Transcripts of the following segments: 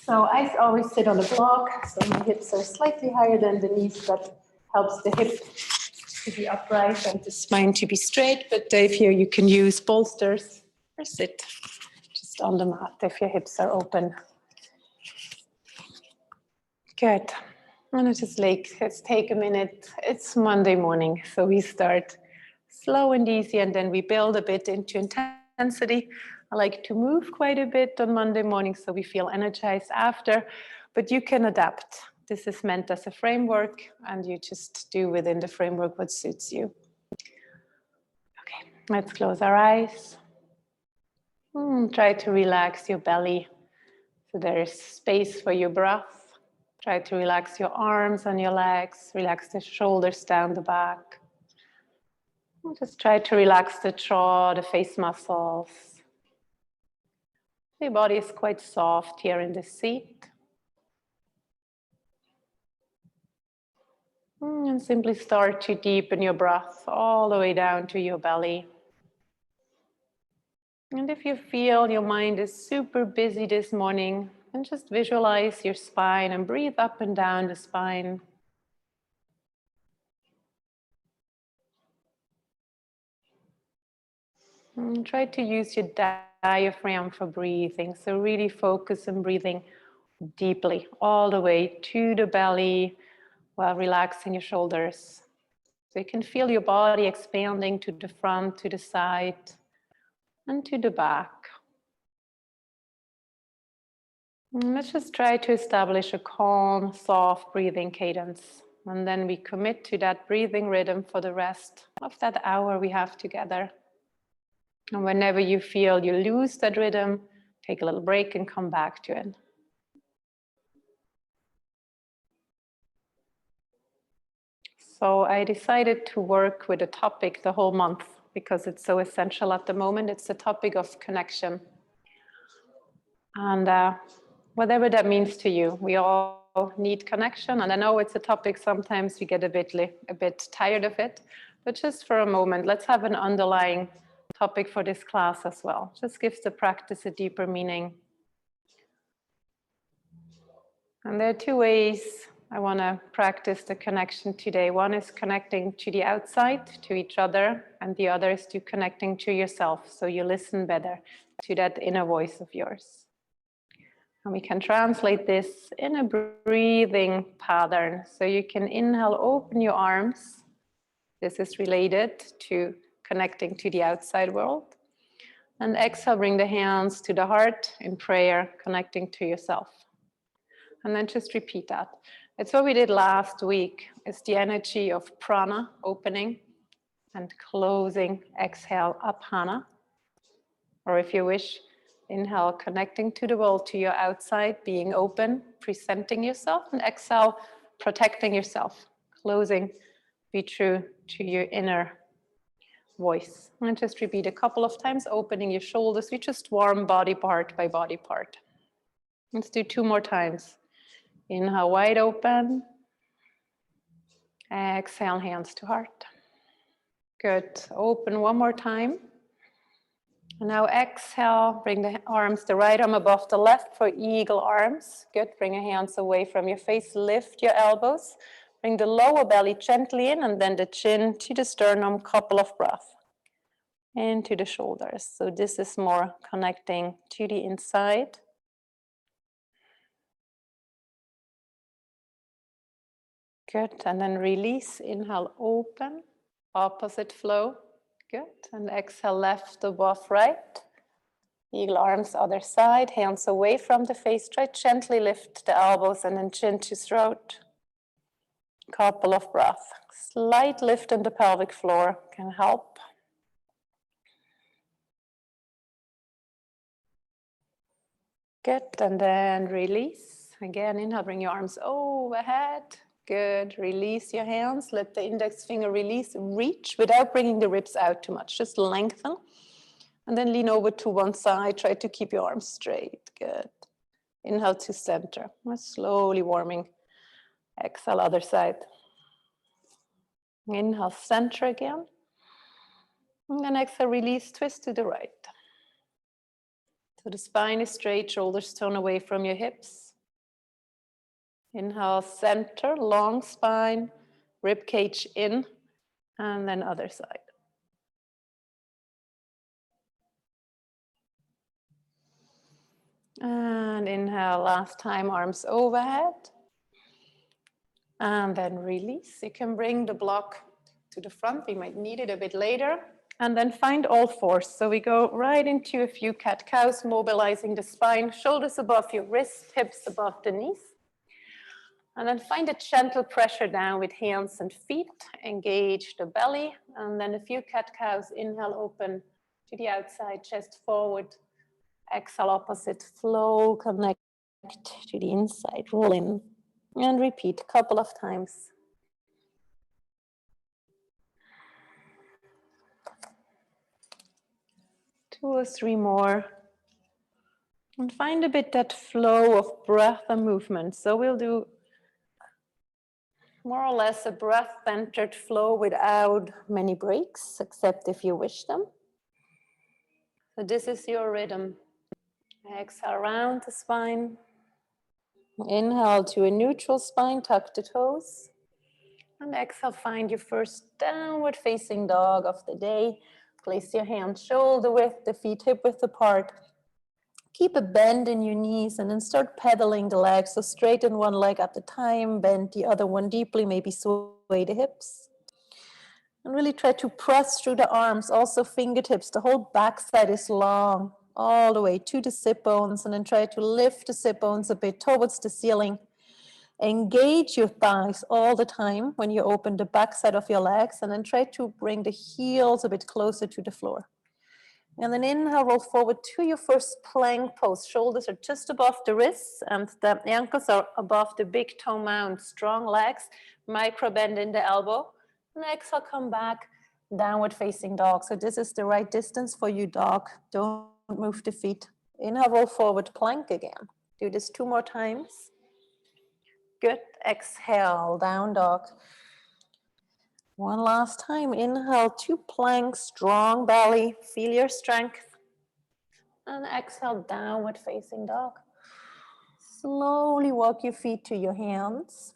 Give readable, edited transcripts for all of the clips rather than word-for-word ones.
So I always sit on a block, so my hips are slightly higher than the knees. That helps the hip to be upright and the spine to be straight. But if you can use bolsters or sit just on the mat if your hips are open. Good. And let's take a minute. It's Monday morning, so we start slow and easy, and then we build a bit into intensity. I like to move quite a bit on Monday morning, so we feel energized after, but you can adapt. This is meant as a framework, and you just do within the framework what suits you. Okay, let's close our eyes. Try to relax your belly, so there is space for your breath. Try to relax your arms and your legs, relax the shoulders down the back. Just try to relax the jaw, the face muscles. Your body is quite soft here in the seat. And simply start to deepen your breath all the way down to your belly. And if you feel your mind is super busy this morning, then just visualize your spine and breathe up and down the spine. And try to use your diaphragm for breathing. So really focus on breathing deeply all the way to the belly while relaxing your shoulders. So you can feel your body expanding to the front, to the side, and to the back. And let's just try to establish a calm, soft breathing cadence. And then we commit to that breathing rhythm for the rest of that hour we have together. And whenever you feel you lose that rhythm, take a little break and come back to it. So I decided to work with a topic the whole month because it's so essential at the moment. It's the topic of connection. And whatever that means to you, we all need connection. And I know it's a topic sometimes we get a bit tired of it, but just for a moment, let's have an underlying topic for this class as well. Just gives the practice a deeper meaning. And there are two ways I want to practice the connection today. One is connecting to the outside, to each other, and the other is to connecting to yourself, so you listen better to that inner voice of yours. And we can translate this in a breathing pattern. So you can inhale, open your arms. This is related to connecting to the outside world. And exhale, bring the hands to the heart in prayer, connecting to yourself. And then just repeat that. It's what we did last week. It's the energy of prana, opening and closing. Exhale, apana. Or if you wish, inhale, connecting to the world, to your outside, being open, presenting yourself. And exhale, protecting yourself, closing, be true to your inner voice. And just repeat a couple of times, opening your shoulders. We just warm body part by body part. Let's do 2 more times. Inhale, wide open. Exhale, hands to heart. Good. Open 1 more time. And now exhale, bring the arms, the right arm above the left for eagle arms. Good. Bring your hands away from your face. Lift your elbows. Bring the lower belly gently in and then the chin to the sternum. Couple of breaths. Into the shoulders. So this is more connecting to the inside. Good, and then release, inhale, open, opposite flow, good, and exhale, left above right, eagle arms, other side, hands away from the face, try gently lift the elbows and then chin to throat, couple of breaths, slight lift in the pelvic floor can help. Good, and then release, again, inhale, bring your arms overhead. Good, release your hands, let the index finger release, reach without bringing the ribs out too much, just lengthen. And then lean over to one side, try to keep your arms straight, good. Inhale to center, slowly warming. Exhale, other side. Inhale, center again. And then exhale, release, twist to the right. So the spine is straight, shoulders turn away from your hips. Inhale, center, long spine, rib cage in, and then other side. And inhale, last time, arms overhead. And then release. You can bring the block to the front. We might need it a bit later. And then find all fours. So we go right into a few cat-cows, mobilizing the spine, shoulders above your wrists, hips above the knees. And then find a gentle pressure down with hands and feet. Engage the belly. And then a few cat-cows. Inhale, open to the outside, chest forward. Exhale, opposite, flow, connect to the inside, roll in. And repeat a couple of times. Two or three more. And find a bit that flow of breath and movement. So we'll do more or less a breath-centered flow without many breaks, except if you wish them. So this is your rhythm. Exhale, round the spine. Inhale to a neutral spine, tuck the toes. And exhale, find your first downward facing dog of the day. Place your hands shoulder width, the feet hip width apart. Keep a bend in your knees and then start pedaling the legs. So straighten one leg at a time, bend the other one deeply, maybe sway the hips. And really try to press through the arms, also fingertips. The whole backside is long, all the way to the sit bones, and then try to lift the sit bones a bit towards the ceiling. Engage your thighs all the time when you open the backside of your legs, and then try to bring the heels a bit closer to the floor. And then inhale, roll forward to your first plank pose. Shoulders are just above the wrists and the ankles are above the big toe mound. Strong legs, micro bend in the elbow. And exhale, come back, downward facing dog. So this is the right distance for you, dog. Don't move the feet. Inhale, roll forward, plank again. Do this 2 more times. Good. Exhale, down dog. One last time. Inhale to plank, strong belly. Feel your strength. And exhale, downward facing dog. Slowly walk your feet to your hands.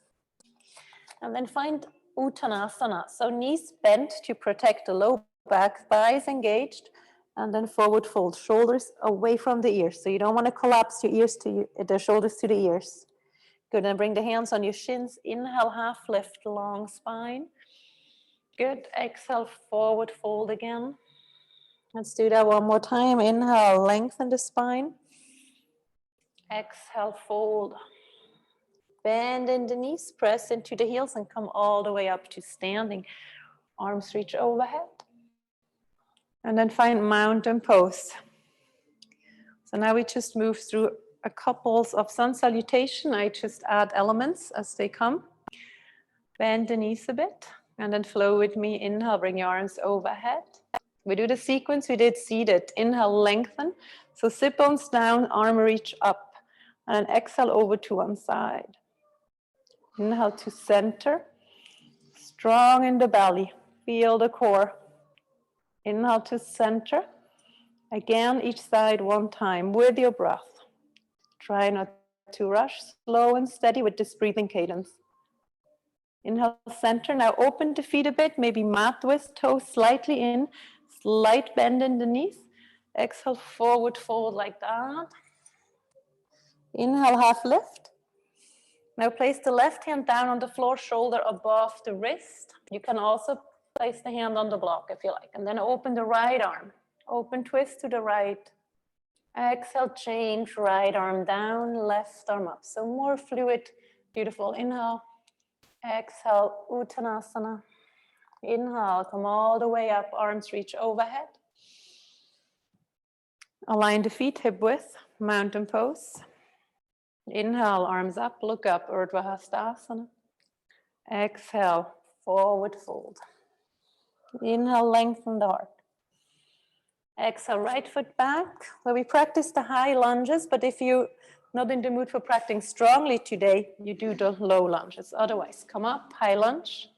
And then find Uttanasana. So knees bent to protect the low back, thighs engaged. And then forward fold, shoulders away from the ears. So you don't want to collapse your ears to the shoulders to the ears. Good, and bring the hands on your shins. Inhale, half lift, long spine. Good, exhale, forward fold again. Let's do that one more time. Inhale, lengthen the spine. Exhale, fold. Bend in the knees, press into the heels and come all the way up to standing. Arms reach overhead. And then find mountain pose. So now we just move through a couple of sun salutation. I just add elements as they come. Bend the knees a bit and then flow with me. Inhale, bring your arms overhead. We do the sequence we did seated. Inhale, lengthen. So sit bones down, arm reach up. And then exhale over to one side. Inhale to center. Strong in the belly. Feel the core. Inhale to center. Again, each side one time with your breath. Try not to rush, slow and steady with this breathing cadence. Inhale, center. Now open the feet a bit, maybe mat twist, toes slightly in, slight bend in the knees. Exhale, forward fold like that. Inhale, half lift. Now place the left hand down on the floor, shoulder above the wrist. You can also place the hand on the block if you like. And then open the right arm. Open twist to the right. Exhale, change, right arm down, left arm up. So more fluid, beautiful. Inhale, exhale, Uttanasana. Inhale, come all the way up, arms reach overhead. Align the feet hip width, mountain pose. Inhale, arms up, look up, Urdhva Hastasana. Exhale, forward fold. Inhale, lengthen the heart. Exhale, right foot back. So we practice the high lunges, but if you're not in the mood for practicing strongly today, you do the low lunges. Otherwise, come up, high lunge.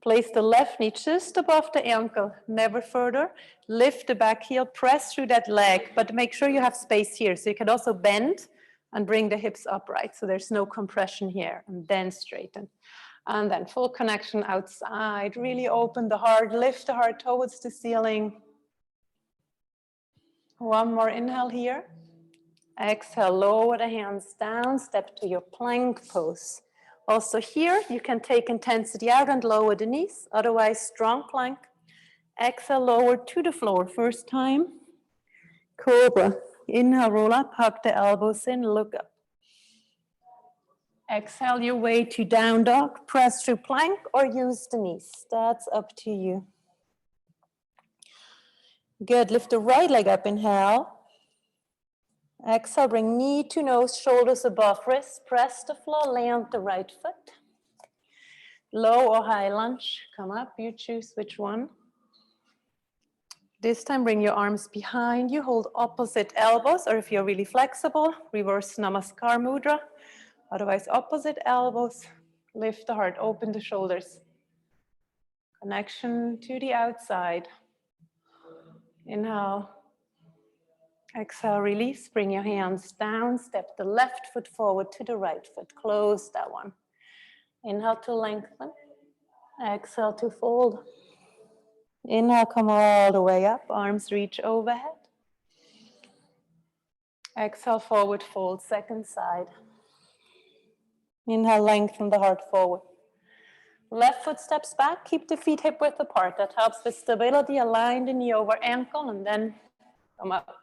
Place the left knee just above the ankle, never further. Lift the back heel, press through that leg, but make sure you have space here. So you can also bend and bring the hips upright. So there's no compression here, and then straighten. And then full connection outside. Really open the heart, lift the heart towards the ceiling. One more inhale here. Exhale, lower the hands down, step to your plank pose. Also here, you can take intensity out and lower the knees, otherwise strong plank. Exhale, lower to the floor, first time. Cobra, inhale, roll up, hug the elbows in, look up. Exhale your way to down dog, press through plank or use the knees, that's up to you. Good, lift the right leg up, inhale. Exhale, bring knee to nose, shoulders above wrist, press the floor, land the right foot. Low or high lunge, come up, you choose which one. This time bring your arms behind you, hold opposite elbows, or if you're really flexible, reverse Namaskar Mudra. Otherwise, opposite elbows, lift the heart, open the shoulders. Connection to the outside. Inhale. Exhale, release, bring your hands down, step the left foot forward to the right foot, close that one. Inhale to lengthen, exhale to fold. Inhale, come all the way up, arms reach overhead. Exhale, forward fold, second side. Inhale, lengthen the heart forward. Left foot steps back, keep the feet hip width apart. That helps with stability, align the knee over ankle, and then come up.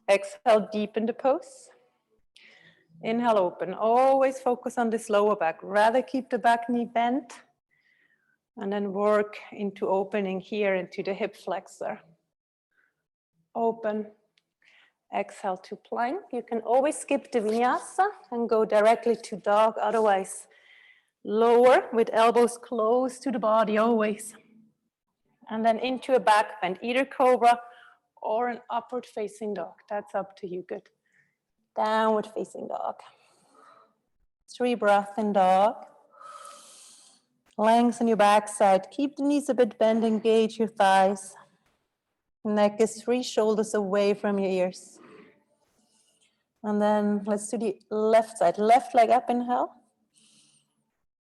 Exhale, deepen the pose. Inhale, open. Always focus on this lower back. Rather keep the back knee bent and then work into opening here into the hip flexor. Open. Exhale to plank. You can always skip the vinyasa and go directly to dog. Otherwise, lower with elbows close to the body always. And then into a back bend, either cobra or an upward facing dog. That's up to you. Good. Downward facing dog. 3 breaths in dog. Lengthen your backside. Keep the knees a bit bent, engage your thighs. Neck is free, shoulders away from your ears. And then let's do the left side. Left leg up, inhale.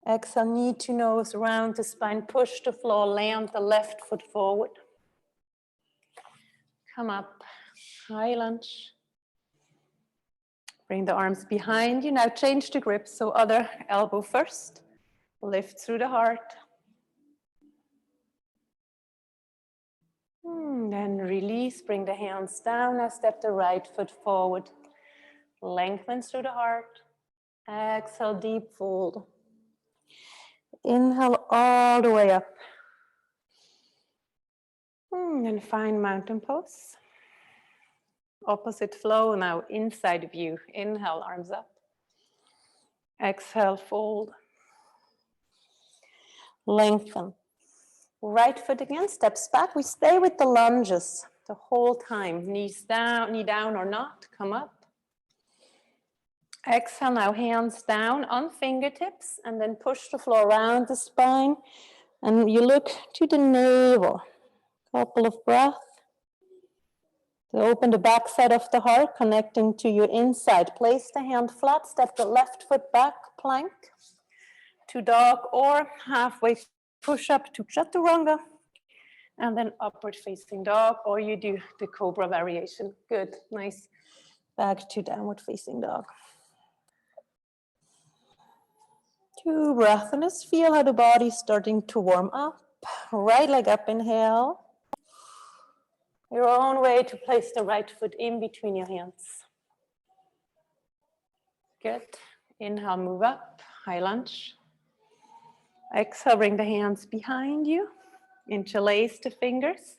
Exhale, knee to nose, round the spine, push the floor, land the left foot forward. Come up, high lunge. Bring the arms behind you. Now change the grip, so other elbow first. Lift through the heart. Then release, bring the hands down. Now step the right foot forward. Lengthen through the heart. Exhale, deep fold. Inhale all the way up. Then find mountain pose. Opposite flow now, inside view. Inhale, arms up. Exhale, fold. Lengthen. Right foot again, steps back. We stay with the lunges the whole time. Knees down, knee down or not, come up. Exhale, now hands down on fingertips and then push the floor around the spine. And you look to the navel. Couple of breaths. To open the back side of the heart, connecting to your inside. Place the hand flat, step the left foot back, plank. To dog or halfway push up to chaturanga. And then upward facing dog, or you do the cobra variation. Good, nice. Back to downward facing dog. 2 breaths, and just feel how the body's starting to warm up. Right leg up, inhale. Your own way to place the right foot in between your hands. Good. Inhale, move up, high lunge. Exhale, bring the hands behind you. Interlace the fingers.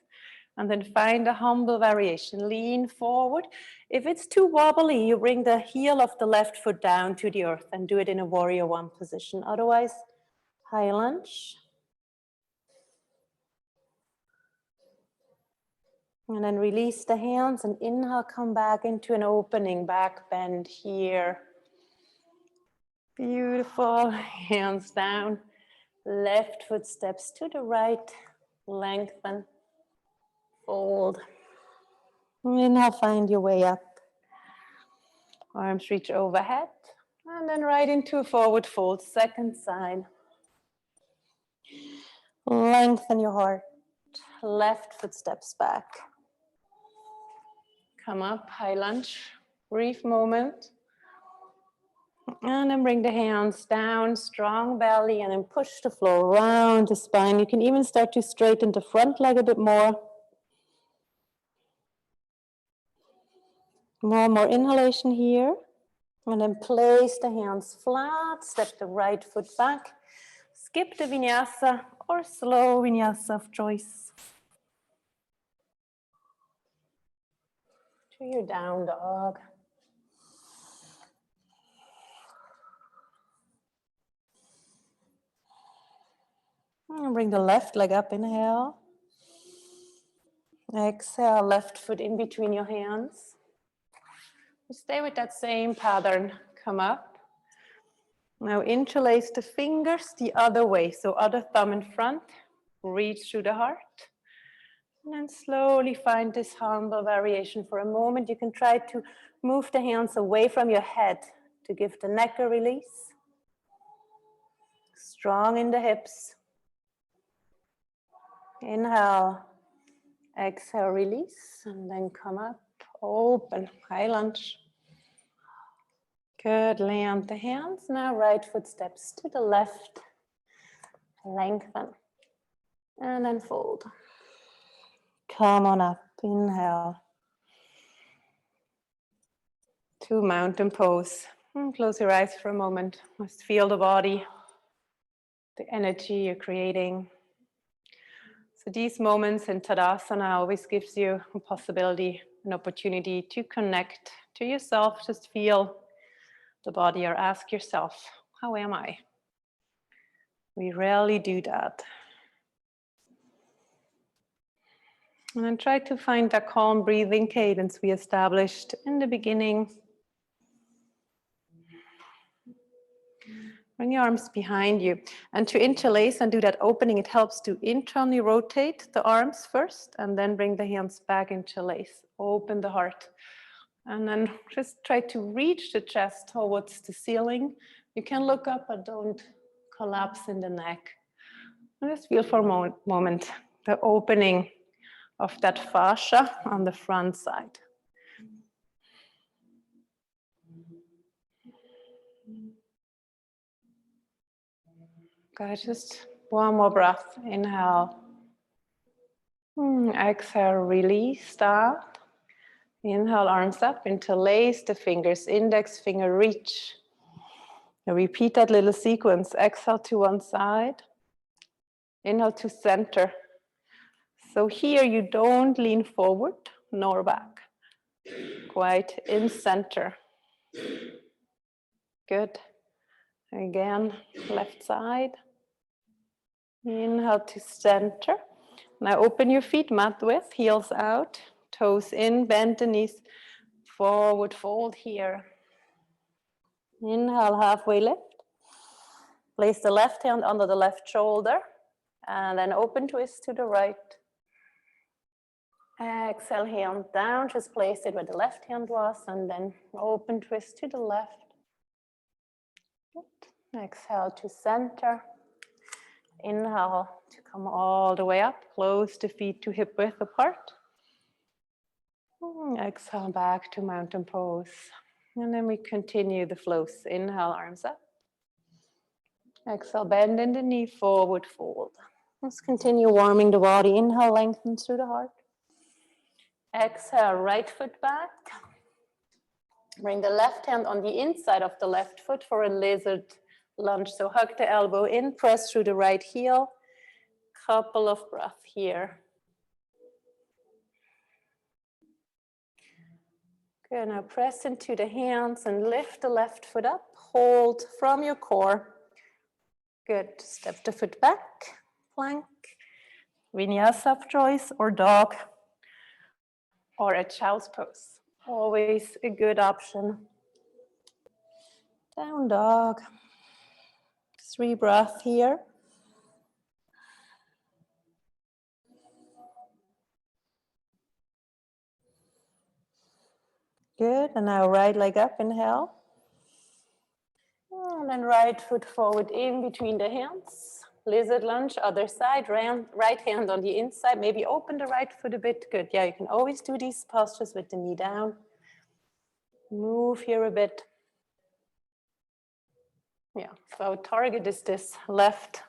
And then find a humble variation. Lean forward. If it's too wobbly, you bring the heel of the left foot down to the earth and do it in a warrior one position. Otherwise, high lunge. And then release the hands and inhale, come back into an opening back bend here. Beautiful. Hands down. Left foot steps to the right. Lengthen. Fold. Inhale, find your way up. Arms reach overhead. And then right into a forward fold, second side. Lengthen your heart. Left foot steps back. Come up, high lunge. Brief moment. And then bring the hands down, strong belly, and then push the floor around the spine. You can even start to straighten the front leg a bit more. More inhalation here. And then place the hands flat, step the right foot back. Skip the vinyasa or slow vinyasa of choice. To your down dog. And bring the left leg up, inhale. Exhale, left foot in between your hands. Stay with that same pattern. Come up. Now interlace the fingers the other way. So other thumb in front, reach through the heart. And then slowly find this humble variation for a moment. You can try to move the hands away from your head to give the neck a release. Strong in the hips. Inhale, exhale, release, and then come up, open, high lunge. Good, land the hands. Now right foot steps to the left, lengthen, and then fold. Come on up, inhale. To mountain pose. And close your eyes for a moment. Just feel the body, the energy you're creating. So these moments in Tadasana always gives you a possibility, an opportunity to connect to yourself. Just feel the body or ask yourself, how am I? We rarely do that. And then try to find that calm breathing cadence we established in the beginning. Bring your arms behind you. And to interlace and do that opening, it helps to internally rotate the arms first and then bring the hands back, interlace. Open the heart. And then just try to reach the chest towards the ceiling. You can look up, but don't collapse in the neck. And just feel for a moment the opening of that fascia on the front side. Good, just one more breath. Inhale. Exhale, release, start. Inhale, arms up, interlace the fingers, index finger reach. And repeat that little sequence. Exhale to one side. Inhale to center. So here you don't lean forward nor back. Quite in center. Good. Again, left side. Inhale to center. Now open your feet mat width, heels out, toes in, bend the knees, forward fold here. Inhale, halfway lift. Place the left hand under the left shoulder and then open twist to the right. Exhale, hand down, just place it where the left hand was and then open twist to the left. Good. Exhale to center. Inhale to come all the way up, close the feet to hip width apart. Exhale back to mountain pose. And then we continue the flows. Inhale, arms up. Exhale, bend in the knee, forward fold. Let's continue warming the body. Inhale, lengthen through the heart. Exhale, right foot back. Bring the left hand on the inside of the left foot for a lizard lunge. So hug the elbow in, press through the right heel. Couple of breaths here. Good, now press into the hands and lift the left foot up. Hold from your core. Good, step the foot back, plank, vinyasa of choice or dog, or a child's pose. Always a good option. Down dog. 3 breaths here. Good, and now right leg up, inhale. And then right foot forward in between the hands. Lizard lunge, other side, right hand on the inside. Maybe open the right foot a bit. Good, yeah, you can always do these postures with the knee down. Move here a bit. Yeah, so target is this left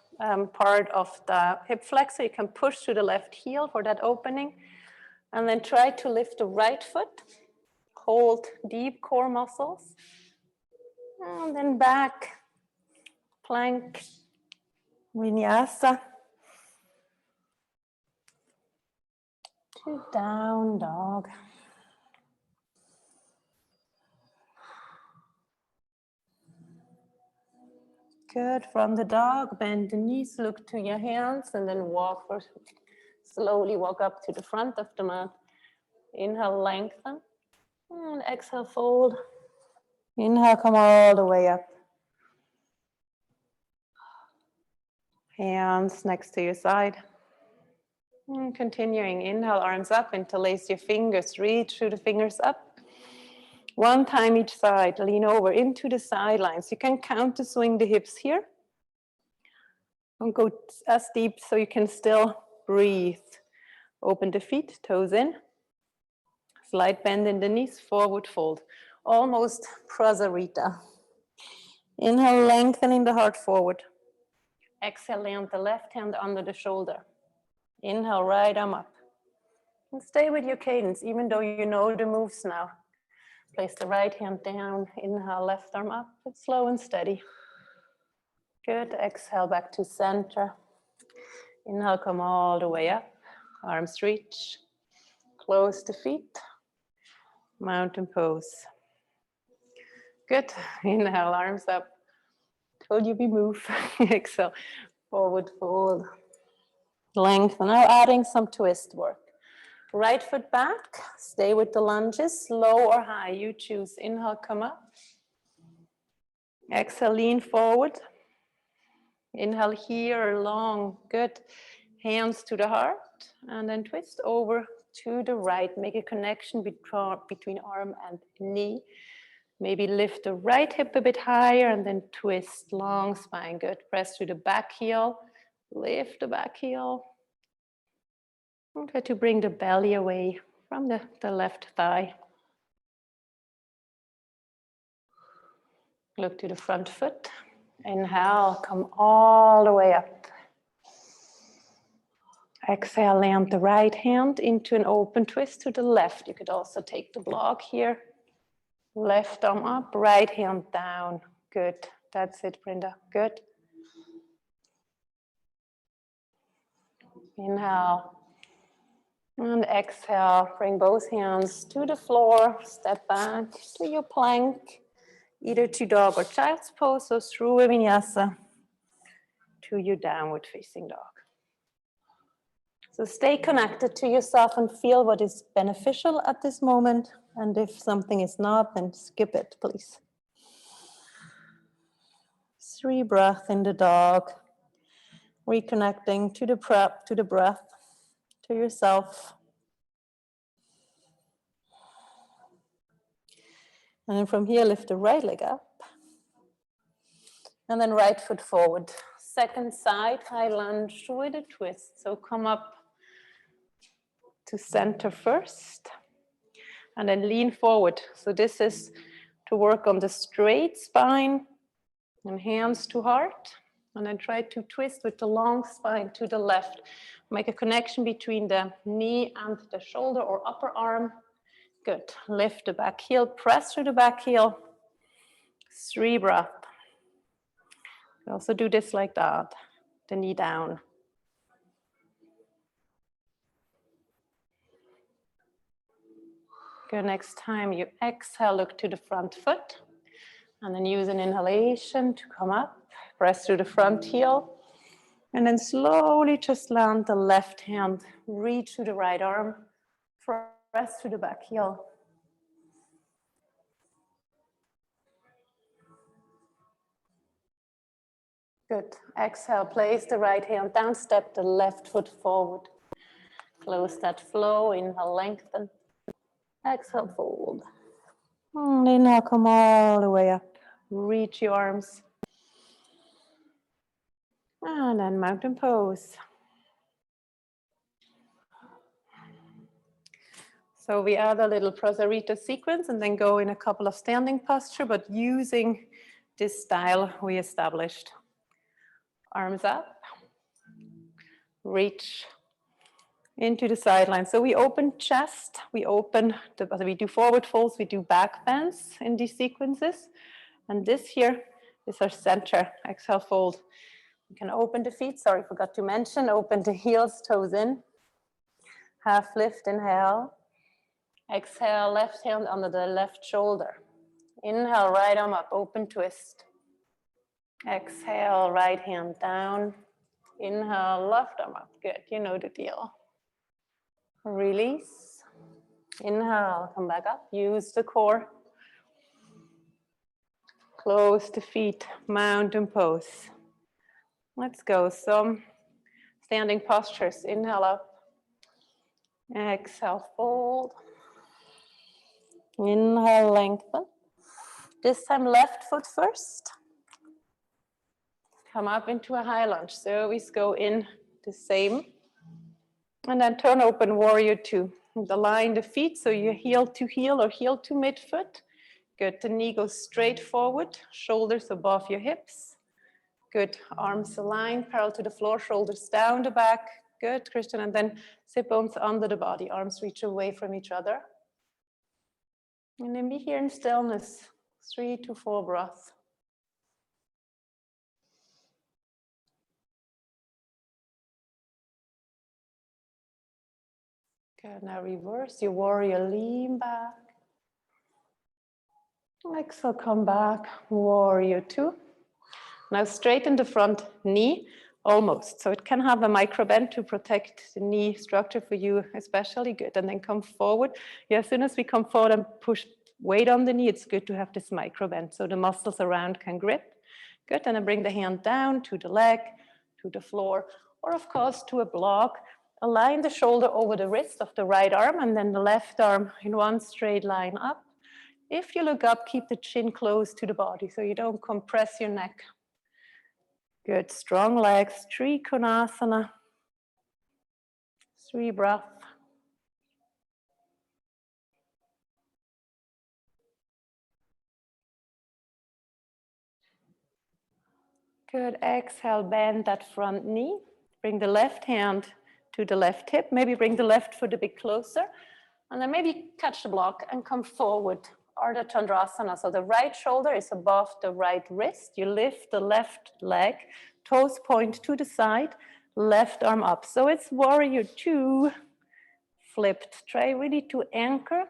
part of the hip flexor. You can push through the left heel for that opening. And then try to lift the right foot. Hold deep core muscles. And then back, plank, vinyasa. To down dog. Good, from the dog, bend the knees, look to your hands, and then walk for, slowly walk up to the front of the mat. Inhale, lengthen, and exhale, fold. Inhale, come all the way up. Hands next to your side. And continuing, inhale, arms up, interlace your fingers, reach through the fingers up. One time each side, lean over into the sidelines. You can counter swing the hips here. Don't go as deep so you can still breathe. Open the feet, toes in. Slight bend in the knees, forward fold. Almost Prasarita. Inhale, lengthening the heart forward. Exhale, land the left hand under the shoulder. Inhale, right arm up. And stay with your cadence, even though you know the moves now. Place the right hand down, inhale, left arm up. It's slow and steady. Good, exhale back to center. Inhale, come all the way up. Arms reach. Close the feet. Mountain pose. Good, inhale, arms up. Told you we move. Exhale, forward fold. Lengthen, now adding some twist work. Right foot back, stay with the lunges, low or high, you choose. Inhale, come up. Exhale, lean forward. Inhale here, long, good. Hands to the heart, and then twist over to the right. Make a connection between arm and knee. Maybe lift the right hip a bit higher and then twist, long spine, good. Press through the back heel, lift the back heel. And try to bring the belly away from the left thigh. Look to the front foot. Inhale, come all the way up. Exhale, land the right hand into an open twist to the left. You could also take the block here. Left arm up, right hand down. Good. That's it, Brenda. Good. Inhale. And exhale. Bring both hands to the floor. Step back to your plank. Either to dog or child's pose, so through a vinyasa to your downward facing dog. So stay connected to yourself and feel what is beneficial at this moment. And if something is not, then skip it, please. 3 breaths in the dog. Reconnecting to the breath, to yourself. And then from here, lift the right leg up. And then right foot forward. Second side, high lunge with a twist. So come up to center first. And then lean forward. So this is to work on the straight spine. And hands to heart. And then try to twist with the long spine to the left. Make a connection between the knee and the shoulder or upper arm. Good. Lift the back heel, press through the back heel. 3 breaths. Also do this like that. The knee down. Good. Next time you exhale, look to the front foot. And then use an inhalation to come up. Press through the front heel. And then slowly just land the left hand. Reach to the right arm. Press through the back heel. Good. Exhale, place the right hand down, step the left foot forward. Close that flow, inhale, lengthen. Exhale, fold. Inhale, come all the way up. Reach your arms. And then mountain pose. So we add a little Prasarita sequence and then go in a couple of standing posture, but using this style we established. Arms up. Reach into the sideline. So we open chest, we do forward folds, we do back bends in these sequences. And this here is our center. Exhale, fold. You can open the feet, sorry, forgot to mention, open the heels, toes in. Half lift, inhale. Exhale, left hand under the left shoulder. Inhale, right arm up, open twist. Exhale, right hand down. Inhale, left arm up, good, you know the deal. Release. Inhale, come back up, use the core. Close the feet, mountain pose. Let's go, some standing postures. Inhale up. Exhale, fold. Inhale, lengthen. This time left foot first. Come up into a high lunge. So we go in the same. And then turn open, warrior two. Align the feet so you heel to heel or heel to midfoot. Good, the knee goes straight forward, shoulders above your hips. Good, arms aligned, parallel to the floor, shoulders down the back. Good, Christian, and then sit bones under the body, arms reach away from each other. And then be here in stillness, 3 to 4 breaths. Good, now reverse your warrior, lean back. Exhale, come back, warrior two. Now straighten the front knee, almost. So it can have a micro bend to protect the knee structure for you, especially good. And then come forward. Yeah, as soon as we come forward and push weight on the knee, it's good to have this micro bend so the muscles around can grip. Good, and then bring the hand down to the leg, to the floor, or of course to a block. Align the shoulder over the wrist of the right arm and then the left arm in one straight line up. If you look up, keep the chin close to the body so you don't compress your neck. Good, strong legs, Trikonasana. 3 breaths. Good, exhale, bend that front knee. Bring the left hand to the left hip. Maybe bring the left foot a bit closer. And then maybe catch the block and come forward. Ardha Chandrasana. So the right shoulder is above the right wrist. You lift the left leg, toes point to the side, left arm up. So it's warrior two, flipped. Try really to anchor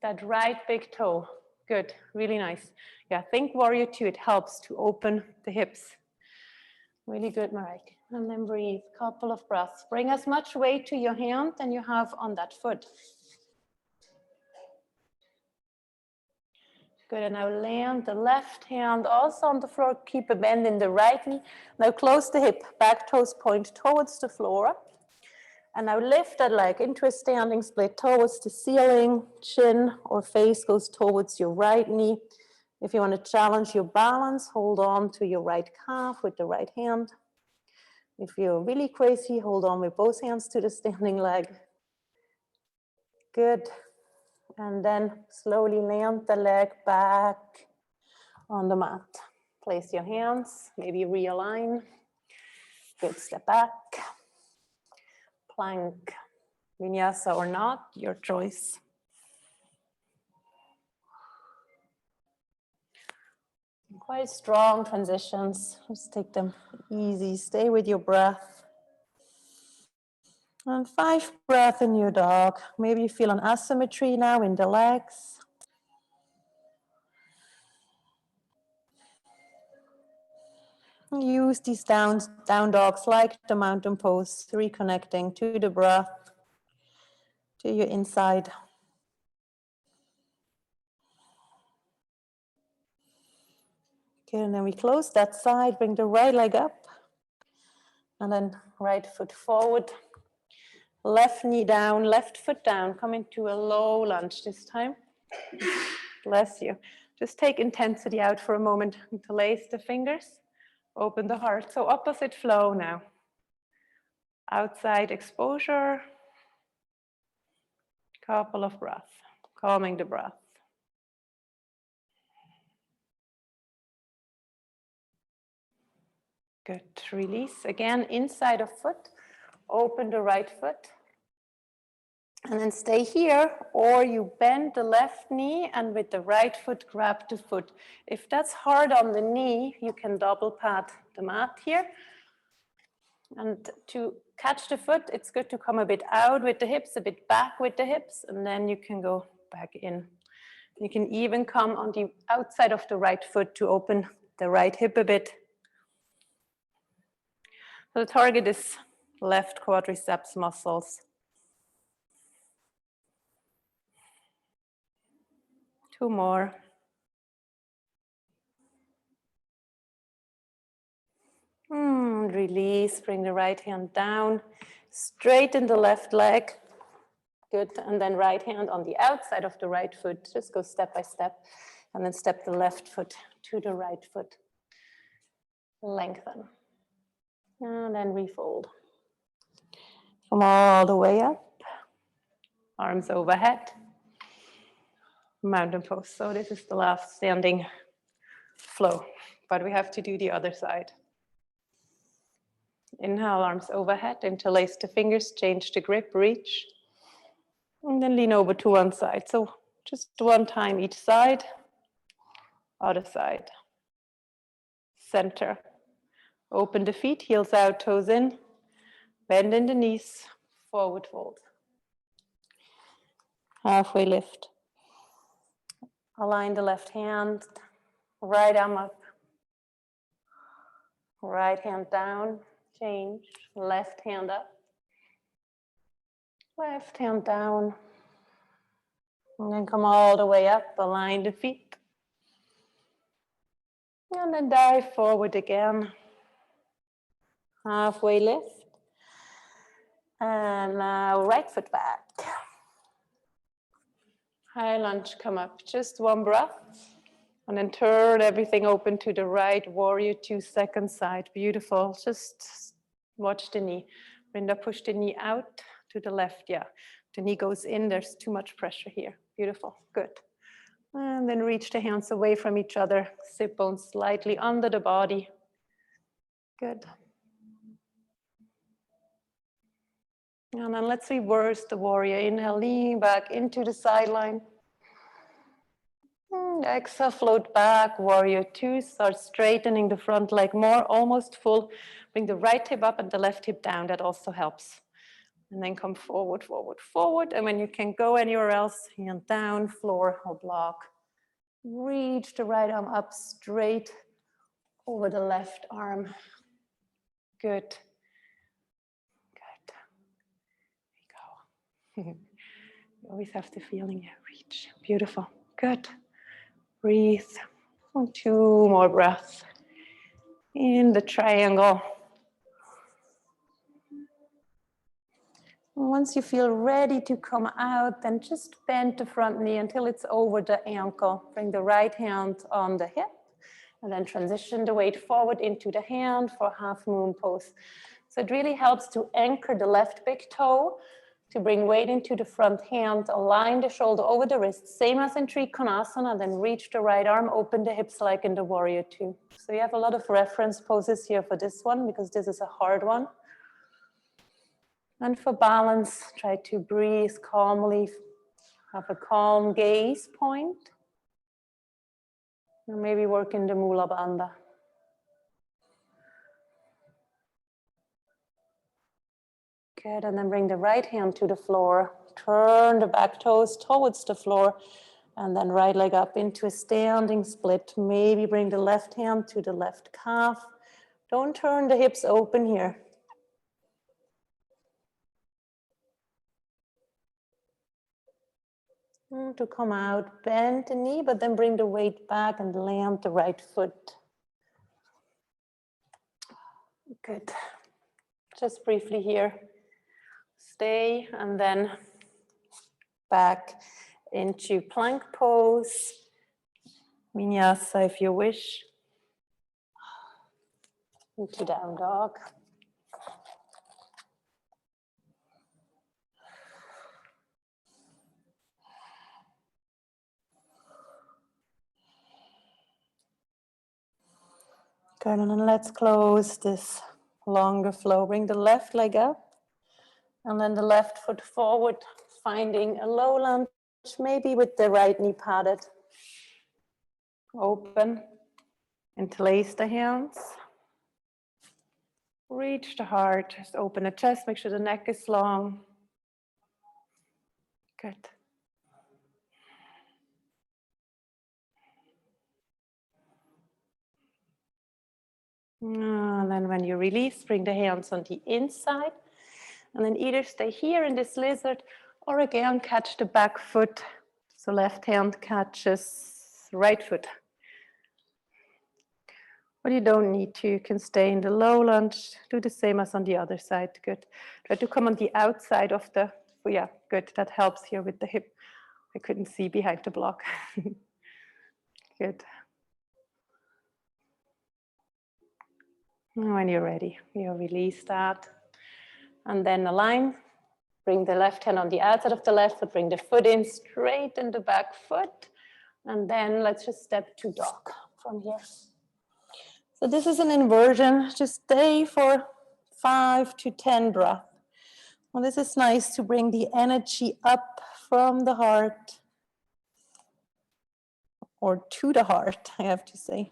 that right big toe. Good, really nice. Yeah, think warrior two, it helps to open the hips. Really good, Marek. And then breathe, couple of breaths. Bring as much weight to your hand than you have on that foot. Good, and now land the left hand also on the floor. Keep a bend in the right knee. Now close the hip, back toes point towards the floor. And now lift that leg into a standing split towards the ceiling. Chin or face goes towards your right knee. If you want to challenge your balance, hold on to your right calf with the right hand. If you're really crazy, hold on with both hands to the standing leg. Good. And then slowly land the leg back on the mat. Place your hands, maybe realign. Good, step back. Plank, vinyasa or not, your choice. Quite strong transitions. Just take them easy. Stay with your breath. And 5 breaths in your dog. Maybe you feel an asymmetry now in the legs. Use these down dogs like the mountain pose, reconnecting to the breath, to your inside. Okay, and then we close that side, bring the right leg up, and then right foot forward, left knee down, left foot down, come into a low lunge this time. Bless you. Just take intensity out for a moment. Interlace the fingers. Open the heart. So opposite flow now. Outside exposure. Couple of breaths. Calming the breath. Good. Release again inside of foot. Open the right foot. And then stay here, or you bend the left knee and with the right foot grab the foot. If that's hard on the knee, you can double pat the mat here. And to catch the foot, it's good to come a bit out with the hips, a bit back with the hips, and then you can go back in. You can even come on the outside of the right foot to open the right hip a bit. So the target is left quadriceps muscles. Two more. Release, bring the right hand down, straighten the left leg. Good, and then right hand on the outside of the right foot. Just go step by step, and then step the left foot to the right foot. Lengthen. And then refold. Come all the way up. Arms overhead. Mountain pose. So this is the last standing flow, but we have to do the other side. Inhale, arms overhead, interlace the fingers, change the grip, reach. And then lean over to one side. So just one time each side, other side. Center. Open the feet, heels out, toes in. Bend in the knees, forward fold. Halfway lift. Align the left hand, right arm up. Right hand down, change. Left hand up. Left hand down. And then come all the way up, align the feet. And then dive forward again. Halfway lift. And now right foot back. High lunge, come up. Just one breath. And then turn everything open to the right, warrior 2 second side. Beautiful. Just watch the knee. Brinda, push the knee out to the left. Yeah, the knee goes in. There's too much pressure here. Beautiful. Good. And then reach the hands away from each other. Sit bones slightly under the body. Good. And then let's reverse the warrior. Inhale, lean back into the sideline. Exhale, float back, warrior 2. Start straightening the front leg more, almost full. Bring the right hip up and the left hip down. That also helps. And then come forward, forward, forward. And when you can go anywhere else, hand down, floor or block. Reach the right arm up straight over the left arm. Good. Good. There you go. You always have the feeling, yeah, reach. Beautiful. Good. Breathe. 2 more breaths. In the triangle. Once you feel ready to come out, then just bend the front knee until it's over the ankle. Bring the right hand on the hip and then transition the weight forward into the hand for half moon pose. So it really helps to anchor the left big toe, to bring weight into the front hand, align the shoulder over the wrist, same as in Trikonasana, then reach the right arm, open the hips like in the warrior 2. So you have a lot of reference poses here for this one because this is a hard one. And for balance, try to breathe calmly, have a calm gaze point. And maybe work in the Mula Bandha. Good, and then bring the right hand to the floor. Turn the back toes towards the floor. And then right leg up into a standing split. Maybe bring the left hand to the left calf. Don't turn the hips open here. To come out, bend the knee, but then bring the weight back and land the right foot. Good. Just briefly here. Stay and then back into plank pose. Vinyasa if you wish. Into down dog. Good, and then let's close this longer flow. Bring the left leg up and then the left foot forward, finding a low lunge, maybe with the right knee padded. Open, interlace the hands. Reach the heart, just open the chest, make sure the neck is long. Good. And then when you release, bring the hands on the inside. And then either stay here in this lizard or again catch the back foot. So left hand catches right foot. But you don't need to, you can stay in the low lunge. Do the same as on the other side, good. Try to come on the outside of the, oh yeah, good, that helps here with the hip. I couldn't see behind the block. Good. When you're ready, you release that. And then align. Bring the left hand on the outside of the left foot, bring the foot in, straighten the back foot. And then let's just step to dog from here. So this is an inversion. Just stay for 5 to 10 breaths. Well, this is nice to bring the energy up from the heart, or to the heart, I have to say.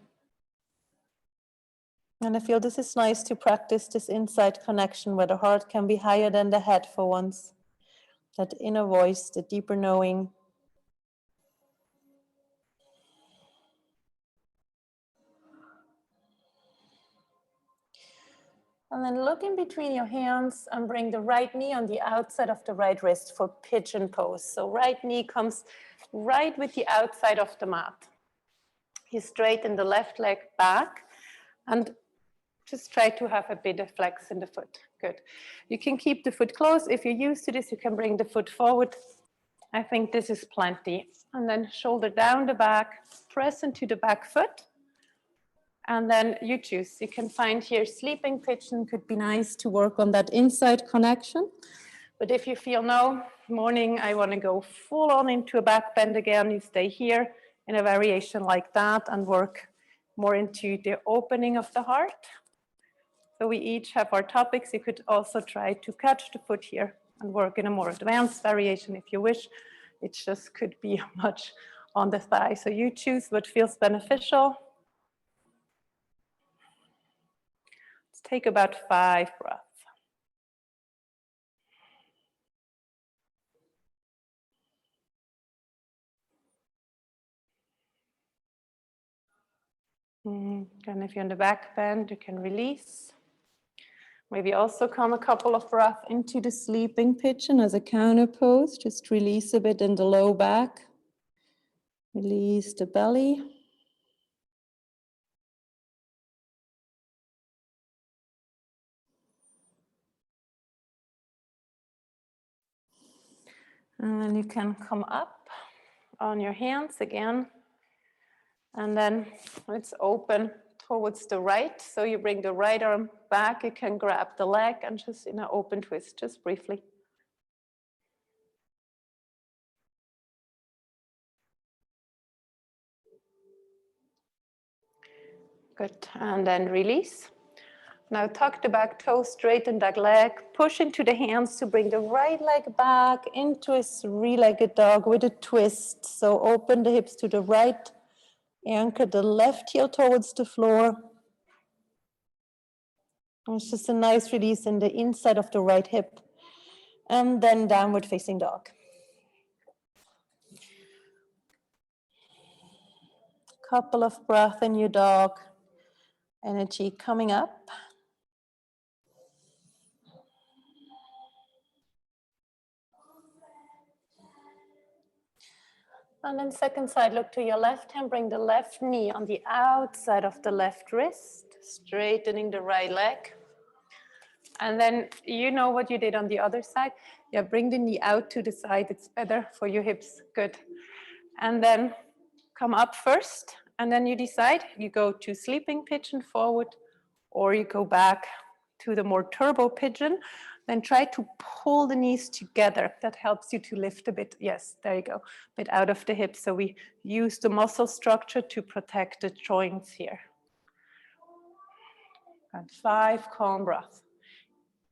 And I feel this is nice to practice this inside connection where the heart can be higher than the head for once. That inner voice, the deeper knowing. And then look in between your hands and bring the right knee on the outside of the right wrist for pigeon pose. So right knee comes right with the outside of the mat. You straighten the left leg back and just try to have a bit of flex in the foot. Good. You can keep the foot closed. If you're used to this, you can bring the foot forward. I think this is plenty. And then shoulder down the back, press into the back foot. And then you choose. You can find here sleeping pigeon, could be nice to work on that inside connection. But if you feel no, morning, I want to go full on into a back bend again, you stay here in a variation like that and work more into the opening of the heart. So we each have our topics. You could also try to catch the foot here and work in a more advanced variation if you wish. It just could be much on the thigh. So you choose what feels beneficial. Let's take about 5 breaths. And if you're in the back bend, you can release. Maybe also come a couple of breaths into the sleeping pigeon as a counter pose. Just release a bit in the low back. Release the belly. And then you can come up on your hands again. And then let's open towards the right. So you bring the right arm back. You can grab the leg and just in an open twist, just briefly. Good. And then release. Now tuck the back toe, straighten that leg, push into the hands to bring the right leg back into a 3-legged dog with a twist. So open the hips to the right, anchor the left heel towards the floor. And it's just a nice release in the inside of the right hip. And then downward facing dog. Couple of breaths in your dog. Energy coming up. And then second side, look to your left hand, bring the left knee on the outside of the left wrist, straightening the right leg. And then you know what you did on the other side. Yeah, bring the knee out to the side, it's better for your hips, good. And then come up first And then you decide, you go to sleeping pigeon forward, or you go back to the more turbo pigeon. Then try to pull the knees together. That helps you to lift a bit. Yes, there you go. A bit out of the hips. So we use the muscle structure to protect the joints here. And 5 calm breaths.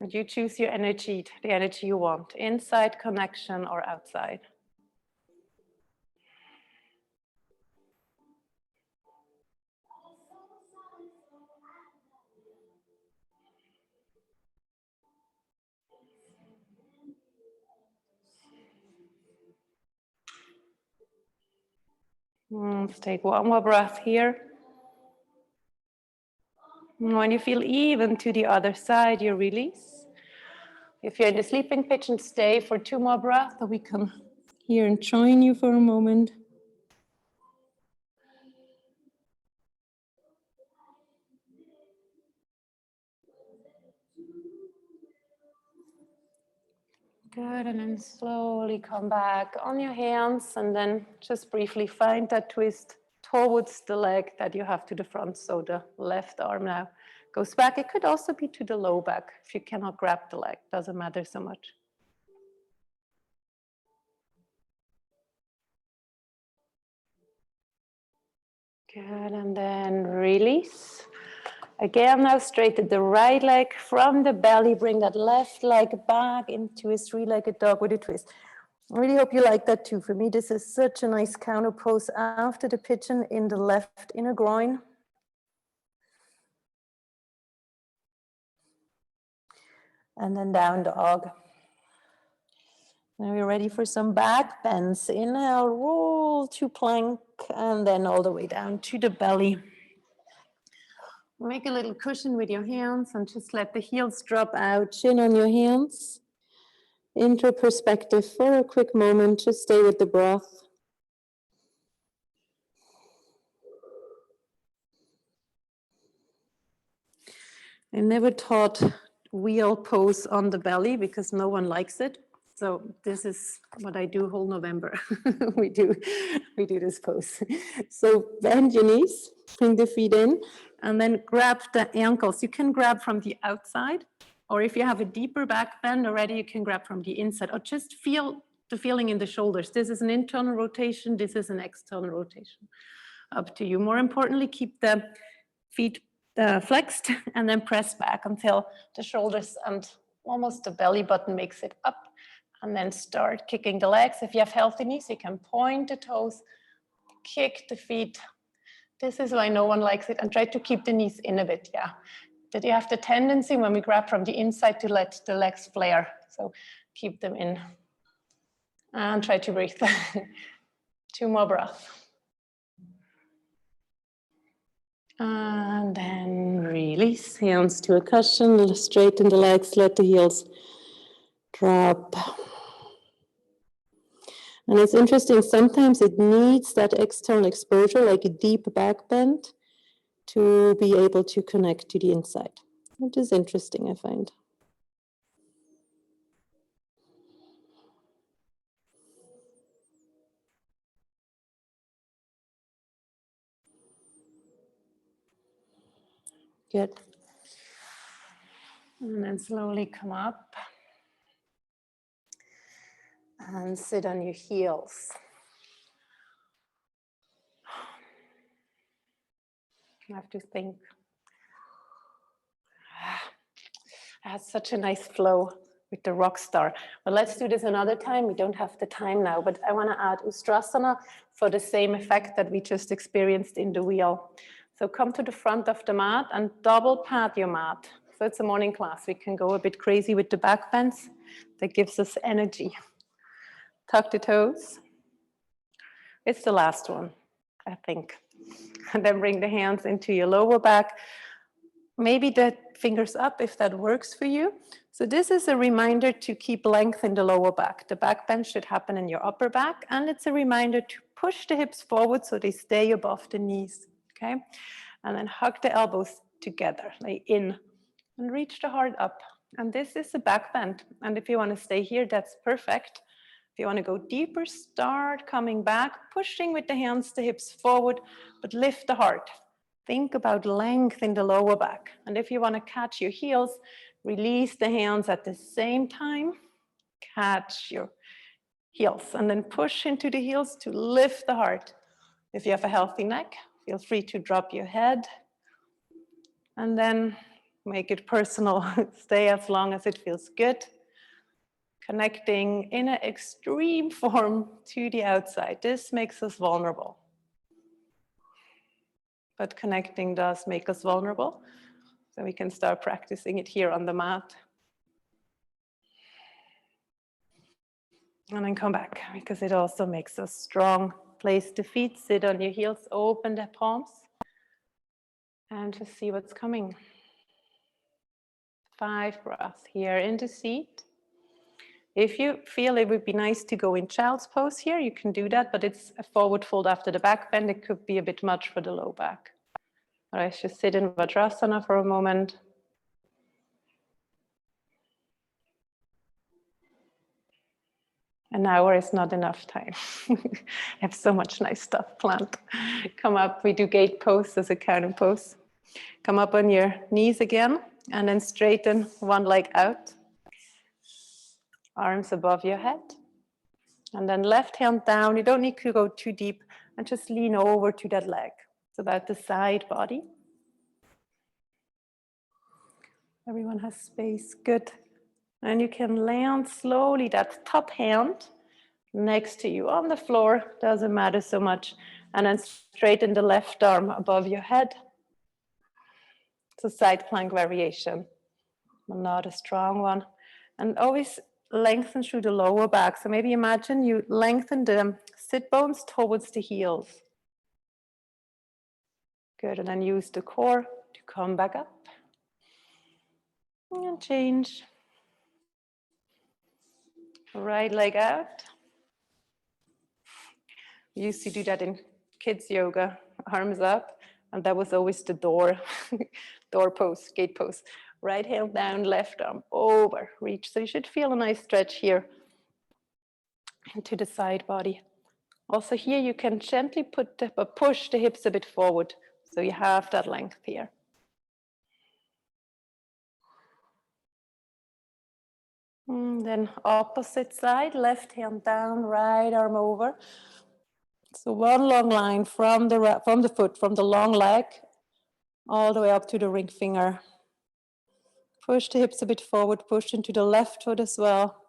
And you choose your energy, the energy you want, inside connection or outside. Let's take one more breath here. When you feel even to the other side, you release. If you're in the sleeping pigeon, stay for 2 more breaths, so we can here and join you for a moment. Good, and then slowly come back on your hands, and then just briefly find that twist towards the leg that you have to the front. So the left arm now goes back. It could also be to the low back if you cannot grab the leg, doesn't matter so much. Good, and then release. Again, now straighten the right leg from the belly. Bring that left leg back into a 3-legged dog with a twist. I really hope you like that too. For me, this is such a nice counter pose after the pigeon in the left inner groin. And then down dog. Now we're ready for some back bends. Inhale, roll to plank, and then all the way down to the belly. Make a little cushion with your hands and just let the heels drop out, chin on your hands. Into perspective for a quick moment, just stay with the breath. I never taught wheel pose on the belly because no one likes it. So this is what I do whole November. we do this pose. So bend your knees, bring the feet in, and then grab the ankles. You can grab from the outside, or if you have a deeper back bend already, you can grab from the inside, or just feel the feeling in the shoulders. This is an internal rotation, this is an external rotation. Up to you. More importantly, keep the feet flexed and then press back until the shoulders and almost the belly button makes it up, and then start kicking the legs. If you have healthy knees, you can point the toes, kick the feet. This is why no one likes it, and try to keep the knees in a bit, yeah. That you have the tendency when we grab from the inside to let the legs flare. So keep them in and try to breathe. 2 more breaths. And then release, hands to a cushion, straighten the legs, let the heels drop. And it's interesting, sometimes it needs that external exposure, like a deep back bend, to be able to connect to the inside, which is interesting, I find. Good. And then slowly come up and sit on your heels. I have to think. I had such a nice flow with the rock star. But let's do this another time. We don't have the time now, but I want to add Ustrasana for the same effect that we just experienced in the wheel. So come to the front of the mat and double pad your mat. So it's a morning class. We can go a bit crazy with the back bends. That gives us energy. Tuck the toes. It's the last one, I think. And then bring the hands into your lower back. Maybe the fingers up if that works for you. So this is a reminder to keep length in the lower back. The back bend should happen in your upper back, and it's a reminder to push the hips forward so they stay above the knees, okay? And then hug the elbows together, lay in, and reach the heart up. And this is a back bend. And if you want to stay here, that's perfect. If you want to go deeper, start coming back, pushing with the hands, the hips forward, but lift the heart. Think about length in the lower back. And if you want to catch your heels, release the hands at the same time. Catch your heels and then push into the heels to lift the heart. If you have a healthy neck, feel free to drop your head and then make it personal. Stay as long as it feels good. Connecting in an extreme form to the outside. This makes us vulnerable. But connecting does make us vulnerable. So we can start practicing it here on the mat. And then come back, because it also makes us strong. Place the feet, sit on your heels, open the palms, and just see what's coming. 5 breaths here in the seat. If you feel it would be nice to go in child's pose here, you can do that, but it's a forward fold after the back bend. It could be a bit much for the low back. All right, just sit in Vajrasana for a moment. An hour is not enough time. I have so much nice stuff planned. Come up, we do gate pose as a counter pose. Come up on your knees again, and then straighten one leg out. Arms above your head. And then left hand down. You don't need to go too deep, and just lean over to that leg. It's about the side body. Everyone has space, good. And you can land slowly that top hand next to you on the floor, doesn't matter so much. And then straighten the left arm above your head. It's a side plank variation, not a strong one. And always lengthen through the lower back. So maybe imagine you lengthen the sit bones towards the heels. Good, and then use the core to come back up. And change. Right leg out. We used to do that in kids yoga, arms up, and that was always the door pose, gate pose. Right hand down, left arm over, reach. So you should feel a nice stretch here into the side body. Also here you can gently push the hips a bit forward, so you have that length here. And then opposite side, left hand down, right arm over. So one long line from the foot, from the long leg, all the way up to the ring finger. Push the hips a bit forward, push into the left foot as well.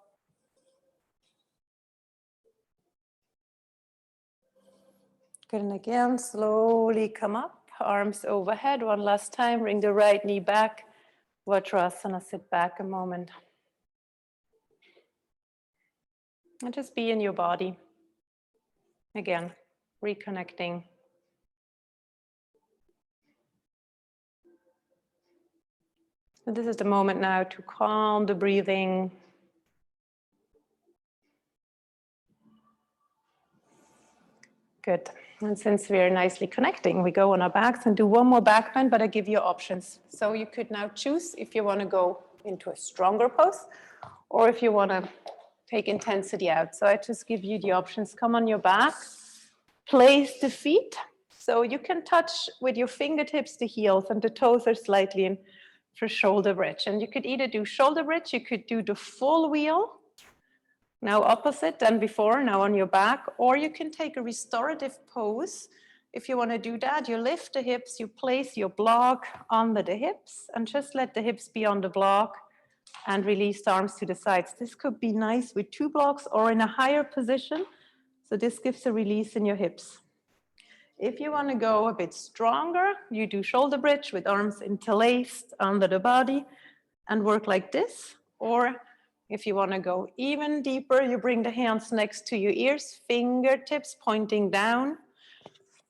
Good, and again, slowly come up, arms overhead. One last time, bring the right knee back. Vajrasana, sit back a moment. And just be in your body. Again, reconnecting. So this is the moment now to calm the breathing. Good. And since we're nicely connecting, we go on our backs and do one more back bend, but I give you options. So you could now choose if you want to go into a stronger pose or if you want to take intensity out. So I just give you the options. Come on your back, place the feet. So you can touch with your fingertips the heels and the toes are slightly in for shoulder bridge. And you could either do shoulder bridge, you could do the full wheel. Now opposite than before, now on your back, or you can take a restorative pose. If you want to do that, you lift the hips, you place your block under the hips and just let the hips be on the block and release the arms to the sides. This could be nice with 2 blocks or in a higher position. So this gives a release in your hips. If you want to go a bit stronger, you do shoulder bridge with arms interlaced under the body and work like this. Or if you want to go even deeper, you bring the hands next to your ears, fingertips pointing down,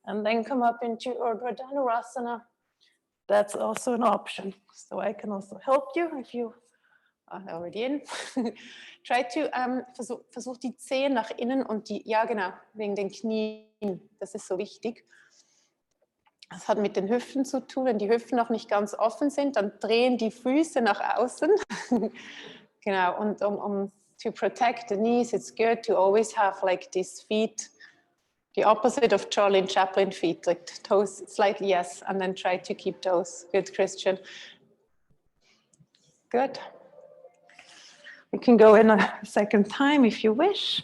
and then come up into Urdhva Dhanurasana. That's also an option. So I can also help you if you are already in. Try to, versuch die Zehen nach innen und die, ja genau, wegen den Knien, das ist so wichtig. Das hat mit den Hüften zu tun. Wenn die Hüften noch nicht ganz offen sind, dann drehen die Füße nach außen. Genau, und um to protect the knees, it's good to always have like these feet, the opposite of Charlie Chaplin feet, like toes slightly, yes, and then try to keep those. Good, Christian. Good. You can go in a second time if you wish.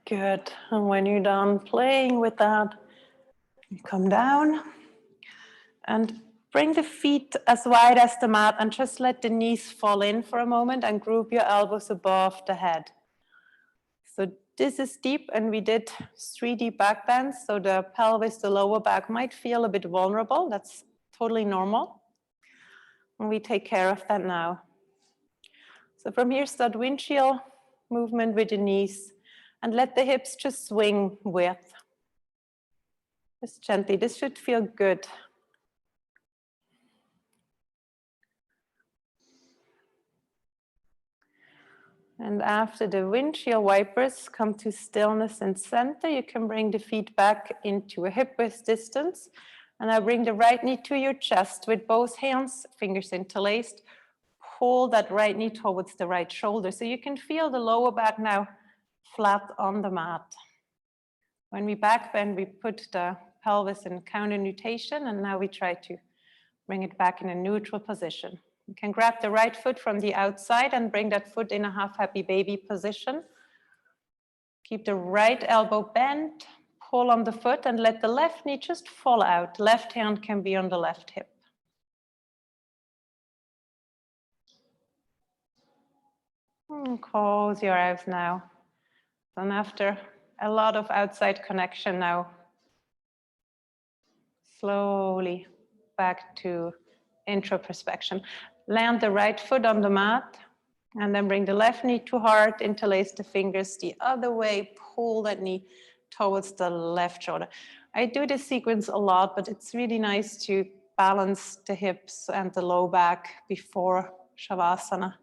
Good. And when you're done playing with that, you come down and bring the feet as wide as the mat and just let the knees fall in for a moment and group your elbows above the head. So this is deep, and we did 3 deep back bends. So the pelvis, the lower back might feel a bit vulnerable. That's totally normal. And we take care of that now. So from here, start windshield movement with the knees and let the hips just swing with. Just gently, this should feel good. And after the windshield wipers come to stillness and center, you can bring the feet back into a hip width distance. And I bring the right knee to your chest with both hands, fingers interlaced. Pull that right knee towards the right shoulder. So you can feel the lower back now flat on the mat. When we back bend, we put the pelvis in counter nutation, and now we try to bring it back in a neutral position. You can grab the right foot from the outside and bring that foot in a half happy baby position. Keep the right elbow bent, pull on the foot and let the left knee just fall out. Left hand can be on the left hip. And close your eyes now. And after a lot of outside connection now, slowly back to introspection. Land the right foot on the mat and then bring the left knee to heart, interlace the fingers the other way, pull that knee towards the left shoulder. I do this sequence a lot, but it's really nice to balance the hips and the low back before Shavasana.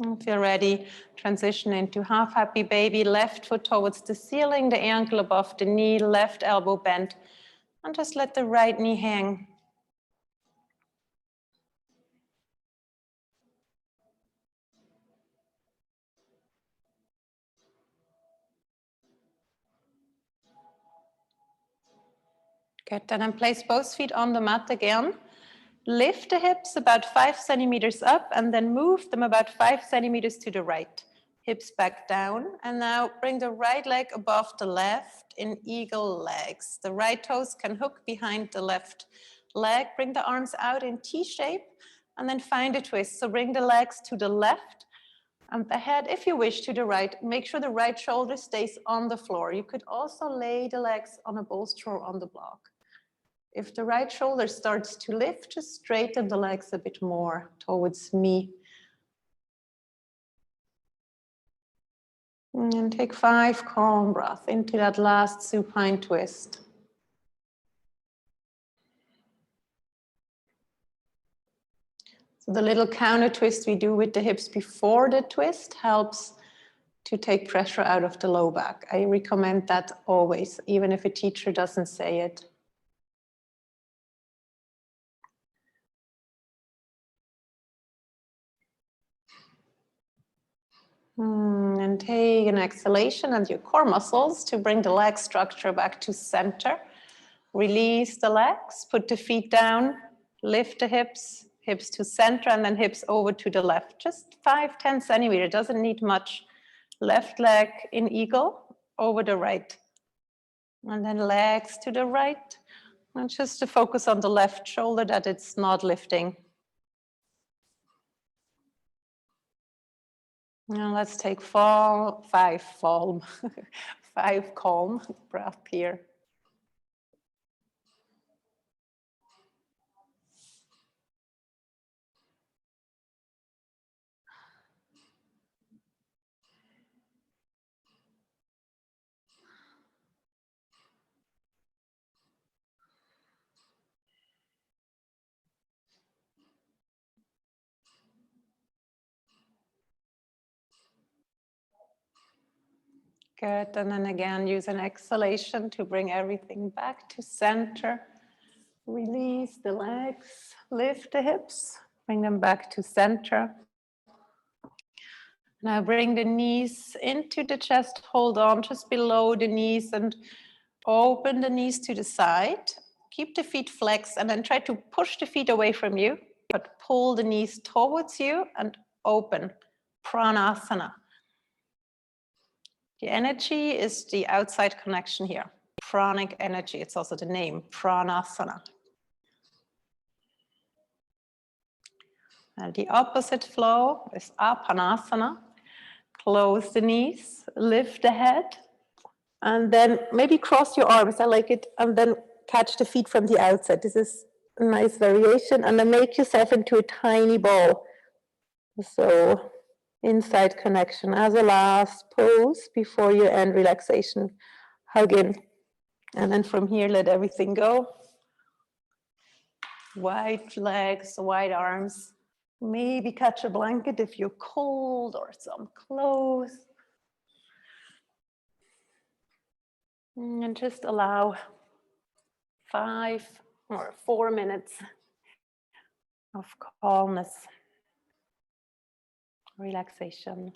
If you're ready, transition into half happy baby, left foot towards the ceiling, the ankle above the knee, left elbow bent, and just let the right knee hang. Good, then place both feet on the mat again. Lift the hips about 5 centimeters up and then move them about 5 centimeters to the right. Hips back down, and now bring the right leg above the left in eagle legs. The right toes can hook behind the left leg. Bring the arms out in T shape and then find a twist. So bring the legs to the left and the head, if you wish, to the right. Make sure the right shoulder stays on the floor. You could also lay the legs on a bolster or on the block. If the right shoulder starts to lift, just straighten the legs a bit more towards me. And take 5 calm breaths into that last supine twist. So the little counter twist we do with the hips before the twist helps to take pressure out of the low back. I recommend that always, even if a teacher doesn't say it. And take an exhalation and your core muscles to bring the leg structure back to center. Release the legs, put the feet down, lift the hips, hips to center, and then hips over to the left. Just 5-10 centimeters, doesn't need much. Left leg in eagle, over the right. And then legs to the right. And just to focus on the left shoulder that it's not lifting. Now let's take 5 calm breath here. Good, and then again, use an exhalation to bring everything back to center. Release the legs, lift the hips, bring them back to center. Now bring the knees into the chest, hold on just below the knees and open the knees to the side. Keep the feet flexed and then try to push the feet away from you, but pull the knees towards you and open. Pranasana. The energy is the outside connection here. Pranic energy, it's also the name, Pranasana. And the opposite flow is Apanasana. Close the knees, lift the head, and then maybe cross your arms, I like it, and then catch the feet from the outside. This is a nice variation, and then make yourself into a tiny ball. So inside connection as a last pose before your end relaxation. Hug in. And then from here, let everything go. Wide legs, wide arms. Maybe catch a blanket if you're cold or some clothes. And just allow 5 or 4 minutes of calmness, relaxation.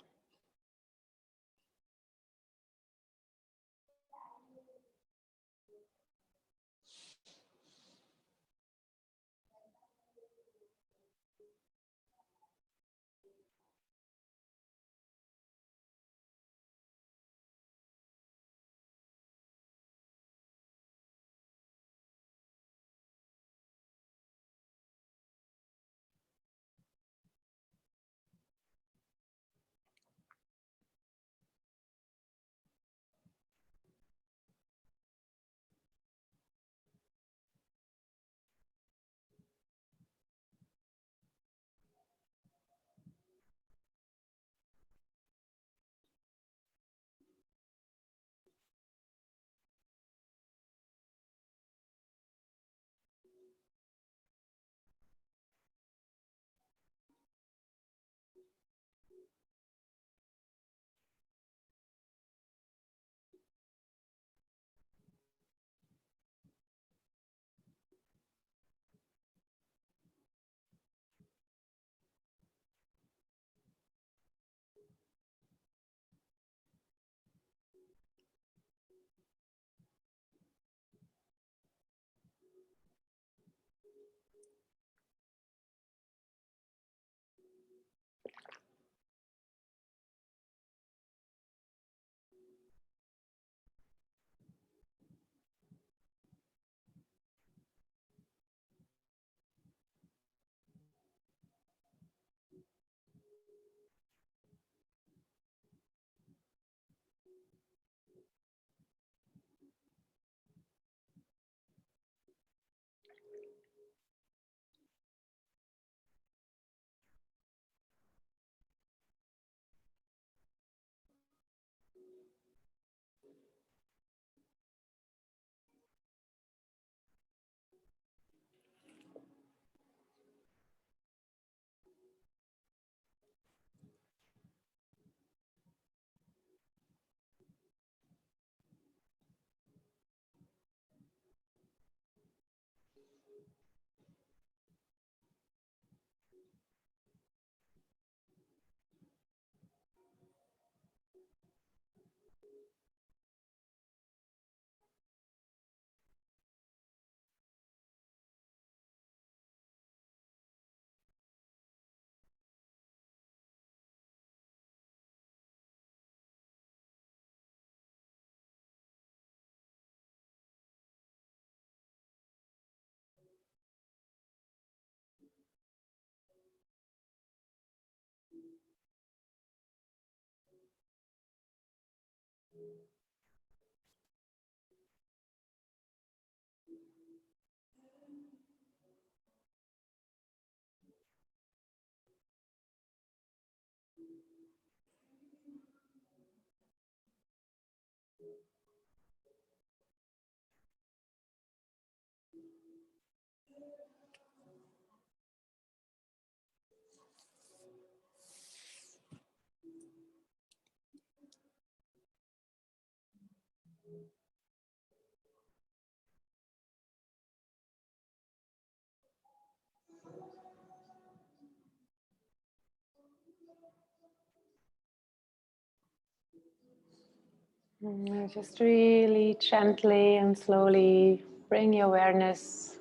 Just really gently and slowly bring your awareness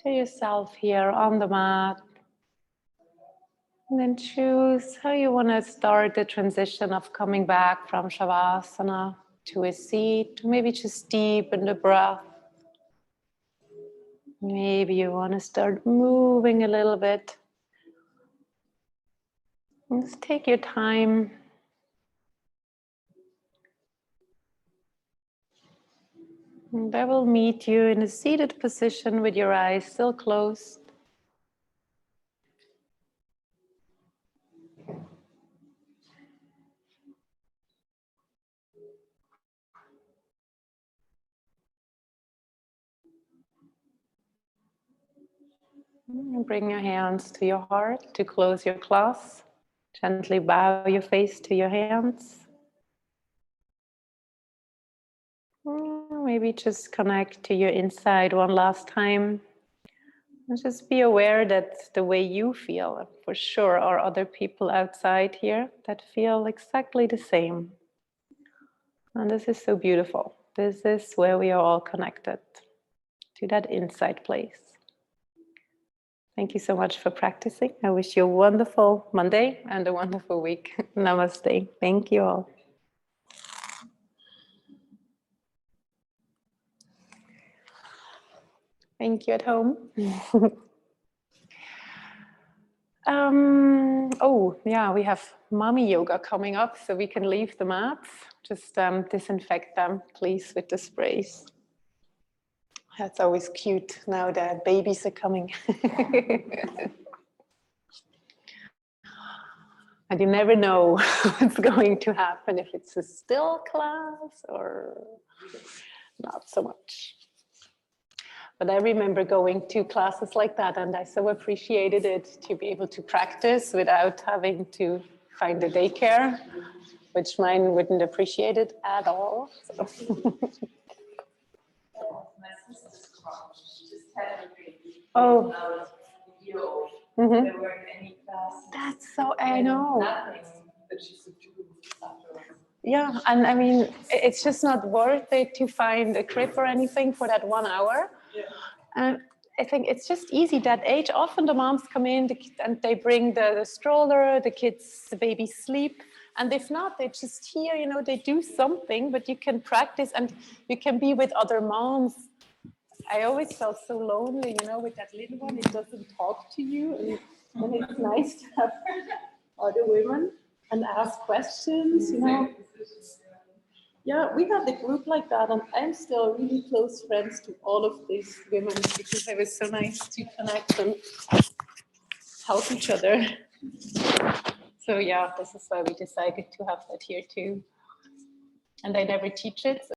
to yourself here on the mat. And then choose how you want to start the transition of coming back from Shavasana to a seat. Maybe just deepen the breath. Maybe you want to start moving a little bit. Just take your time. And I will meet you in a seated position with your eyes still closed. And bring your hands to your heart to close your class. Gently bow your face to your hands. Maybe just connect to your inside one last time. And just be aware that the way you feel, for sure, are other people outside here that feel exactly the same. And this is so beautiful. This is where we are all connected, to that inside place. Thank you so much for practicing. I wish you a wonderful Monday and a wonderful week. Namaste. Thank you all. Thank you at home. Oh, yeah, we have mommy yoga coming up, so we can leave the mats. Just disinfect them, please, with the sprays. That's always cute. Now the babies are coming. And you never know what's going to happen, if it's a still class or not so much. But I remember going to classes like that, and I so appreciated it to be able to practice without having to find a daycare, which mine wouldn't appreciate it at all. So. Oh. Mm-hmm. There weren't any classes. That's so, I know. Nothing that she could do afterwards. Yeah, and I mean, it's just not worth it to find a crib or anything for that 1 hour. Yeah. And I think it's just easy that age. Often the moms come in and they bring the stroller, the kids, the babies sleep. And if not, they just here, you know, they do something, but you can practice and you can be with other moms. I always felt so lonely, you know, with that little one. It doesn't talk to you. And it's nice to have other women and ask questions, you know. Yeah, we had a group like that, and I'm still really close friends to all of these women because it was so nice to connect and help each other. So yeah, this is why we decided to have that here too. And I never teach it. So